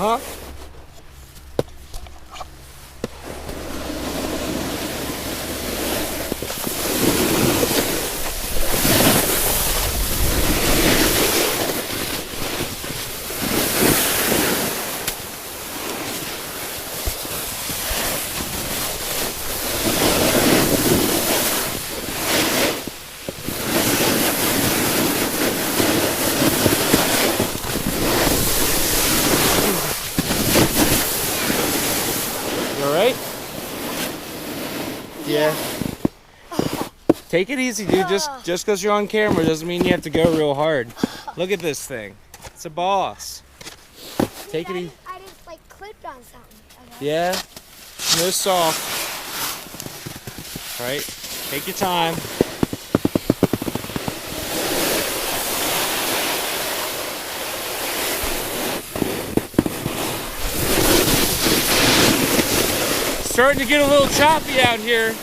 Uh-huh. You all right? Yeah. Take it easy, dude. Just because you're on camera doesn't mean you have to go real hard. Look at this thing. It's a boss. Take it easy. I just like clipped on something. Okay. Yeah. No soft. All right. Take your time. Starting to get a little choppy out here.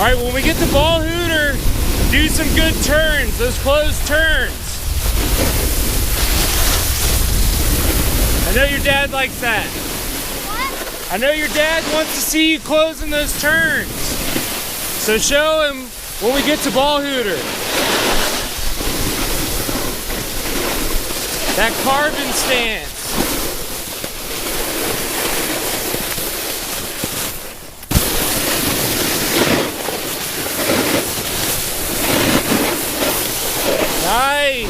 All right, when we get to Ball Hooter, do some good turns, those closed turns. I know your dad likes that. What? I know your dad wants to see you closing those turns. So show him when we get to Ball Hooter. That carbon stance. Nice.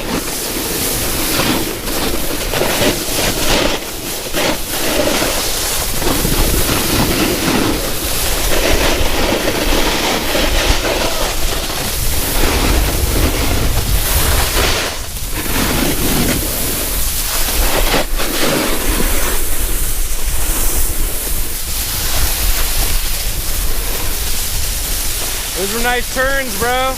Those were nice turns, bro.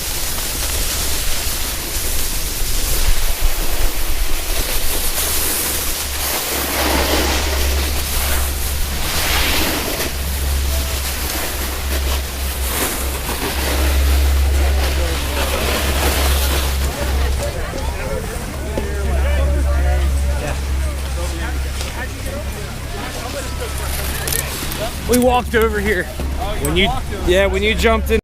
We walked over here. Oh, When you jumped in.